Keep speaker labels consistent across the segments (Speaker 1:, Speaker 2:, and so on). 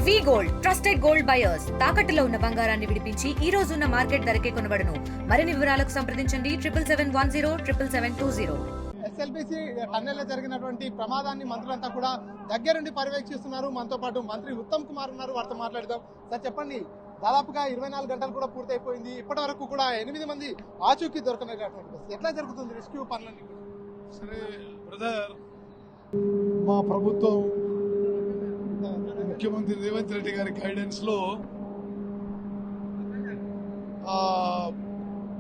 Speaker 1: వి gold trusted gold buyers తాకట్టులో ఉన్న బంగారాన్ని విడిపించి ఈ రోజు ఉన్న మార్కెట్ ధరకే కొనబడును. మరిన్ని వివరాలకు సంప్రదించండి 77107720.
Speaker 2: ఎస్ఎల్బిసి టన్నెల్లో జరిగినటువంటి ప్రమాదాన్ని మంత్రులంతా కూడా దగ్గరుండి పర్యవేక్షిస్తున్నారు. మనతో పాటు మంత్రి ఉత్తమ్ కుమార్ ఉన్నారు, వారితో మాట్లాడదాం. సార్ చెప్పండి, దాదాపుగా 24 గంటలు కూడా పూర్తయిపోయింది. ఇప్పటి వరకు కూడా 8 మంది ఆచూకీ దొరకనటువంటి ఎట్లా జరుగుతుంది రెస్క్యూ పనులన్నీ?
Speaker 3: సరే బ్రదర్, మా ప్రభుత్వం ముఖ్యమంత్రి రేవంత్ రెడ్డి గారి గైడెన్స్ లో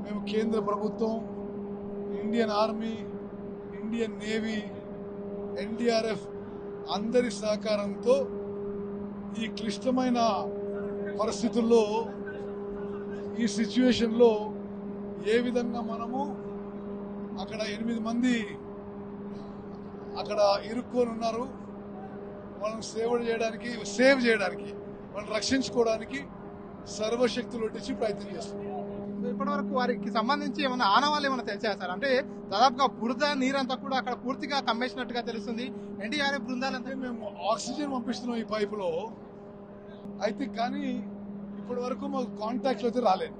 Speaker 3: మేము కేంద్ర ప్రభుత్వం, Indian army, Indian navy, NDRF అందరి సహకారంతో ఈ క్లిష్టమైన పరిస్థితుల్లో, ఈ సిచ్యువేషన్లో ఏ విధంగా మనము అక్కడ 8 మంది అక్కడ ఇరుక్కొని ఉన్నారు, వాళ్ళని సేవ్ చేయడానికి వాళ్ళని రక్షించుకోవడానికి సర్వశక్తులు ఒడ్డించి ప్రయత్నం చేస్తున్నాం.
Speaker 2: ఇప్పటి వరకు వారికి సంబంధించి ఏమైనా ఆనవాళ్ళు ఏమైనా తెలిసాయా సార్? అంటే దాదాపుగా బురద నీరంతా కూడా అక్కడ పూర్తిగా కమ్మేసినట్టుగా తెలుస్తుంది. ఎన్డీఆర్ఎఫ్ బృందాలంతా
Speaker 3: మేము ఆక్సిజన్ పంపిస్తున్నాం ఈ పైపులో, అయితే కానీ ఇప్పటి వరకు మాకు కాంటాక్ట్లు అయితే రాలేదు.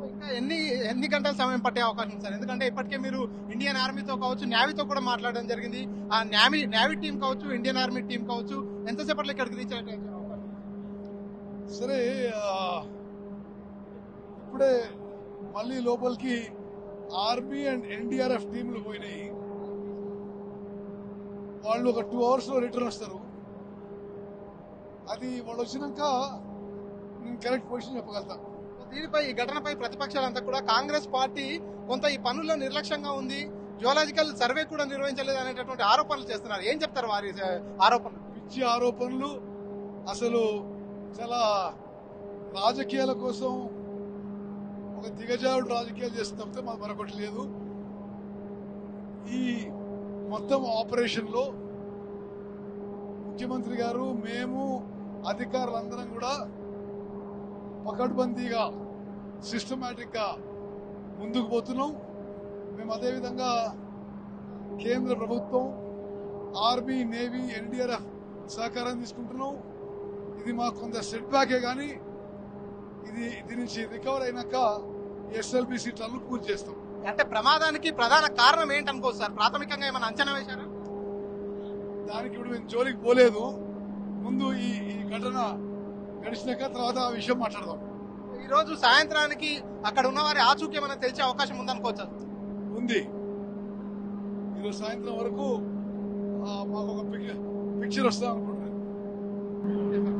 Speaker 2: ఇంకా ఎన్ని గంటల సమయం పట్టే అవకాశం సార్? ఎందుకంటే ఇప్పటికే మీరు ఇండియన్ ఆర్మీతో కావచ్చు, నేవీతో కూడా మాట్లాడడం జరిగింది. ఆ నేవీ టీం కావచ్చు, ఇండియన్ ఆర్మీ టీం కావచ్చు, ఎంతసేపట్లో ఇక్కడికి రీచ్ అయ్యే అవకాశం?
Speaker 3: సరే, ఇప్పుడే మళ్ళీ లోపలికి ఆర్మీ అండ్ ఎన్డీఆర్ఎఫ్ టీంలు పోయినాయి. వాళ్ళు ఒక 2 hours లో రిటర్న్ వస్తారు. అది వాళ్ళు వచ్చినాక నేను కరెక్ట్ పొజిషన్ చెప్పగలుగుతాను.
Speaker 2: దీనిపై ఈ ఘటనపై ప్రతిపక్షాలంతా కూడా కాంగ్రెస్ పార్టీ కొంత ఈ పనుల్లో నిర్లక్ష్యంగా ఉంది, జియోలాజికల్ సర్వే కూడా నిర్వహించలేదు అనేటటువంటి ఆరోపణలు చేస్తున్నారు. ఏం చెప్తారు వారి ఆరోపణలు?
Speaker 3: పిచ్చి ఆరోపణలు, అసలు చాలా రాజకీయాల కోసం ఒక దిగజారుడు రాజకీయాలు చేస్తే మాకు మరొకటి లేదు. ఈ మొత్తం ఆపరేషన్ లో ముఖ్యమంత్రి గారు, మేము, అధికారులందరం కూడా పకడ్బందీగా సిస్టమేటిక్ గా ముందుకు పోతున్నాం. మేము అదేవిధంగా కేంద్ర ప్రభుత్వం, ఆర్మీ, నేవీ, ఎన్డీఆర్ఎఫ్ సహకారం తీసుకుంటున్నాం. ఇది మాకు కొంత సెట్ బ్యాకే కానీ దీని నుంచి రికవర్ అయినాక ఎస్ఎల్బిసి టన్నులు పూర్తి చేస్తాం.
Speaker 2: అంటే ప్రమాదానికి ప్రధాన కారణం ఏంటనుకోవచ్చు సార్? ప్రాథమికంగా ఏమైనా అంచనా వేశారా?
Speaker 3: దానికి ఇప్పుడు మేము జోలికి పోలేదు. ముందు ఈ ఘటన గడిచినాక తర్వాత ఆ విషయం మాట్లాడదాం.
Speaker 2: ఈ రోజు సాయంత్రానికి అక్కడ ఉన్న వారి ఆచూకీ ఏమైనా తెలిసే అవకాశం ఉందనుకోవచ్చు?
Speaker 3: ఉంది. ఈరోజు సాయంత్రం వరకు మాకు ఒక పిక్చర్ వస్తాం అనుకుంటున్నాను.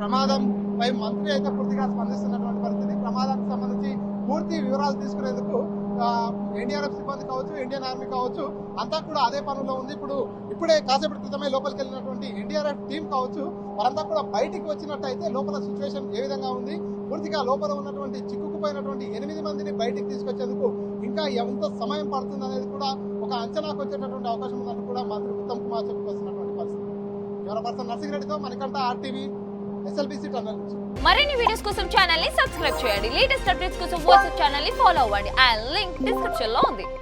Speaker 2: ప్రమాదం పై మంత్రి అయితే పూర్తిగా స్పందిస్తున్నటువంటి పరిస్థితి. ప్రమాదానికి సంబంధించి పూర్తి వివరాలు తీసుకునేందుకు ఎన్డీఆర్ఎఫ్ సిబ్బంది కావచ్చు, ఇండియన్ ఆర్మీ కావచ్చు, అంతా కూడా అదే పనుల్లో ఉంది. ఇప్పుడే కాసేపటి క్రితమే లోపలికి వెళ్ళినటువంటి ఎన్డీఆర్ఎఫ్ టీం కావచ్చు, వారంతా కూడా బయటికి వచ్చినట్టయితే లోపల సిచ్యువేషన్ ఏ విధంగా ఉంది, పూర్తిగా లోపల ఉన్నటువంటి చిక్కుకుపోయినటువంటి 8 మందిని బయటికి తీసుకొచ్చేందుకు ఇంకా ఎంత సమయం పడుతుంది అనేది కూడా ఒక అంచనాకు వచ్చేటటువంటి అవకాశం ఉందని కూడా మంత్రి ఉత్తమ్ కుమార్ చెప్పుకొస్తున్నటువంటి పరిస్థితి. పర్సన్ నర్సింగ్రెడ్డితో మణికంఠ, ఆర్టీవీ, ఎస్ఎల్బిసి టన్నెల్ నుంచి.
Speaker 4: మరిన్ని వీడియోస్ కోసం ఛానల్ ని సబ్స్క్రైబ్ చేయండి. లేటెస్ట్ అప్డేట్స్ కోసం వాట్సాప్ ఛానల్ ని ఫాలో అవ్వండి. ఆ లింక్ డిస్క్రిప్షన్ లో ఉంది.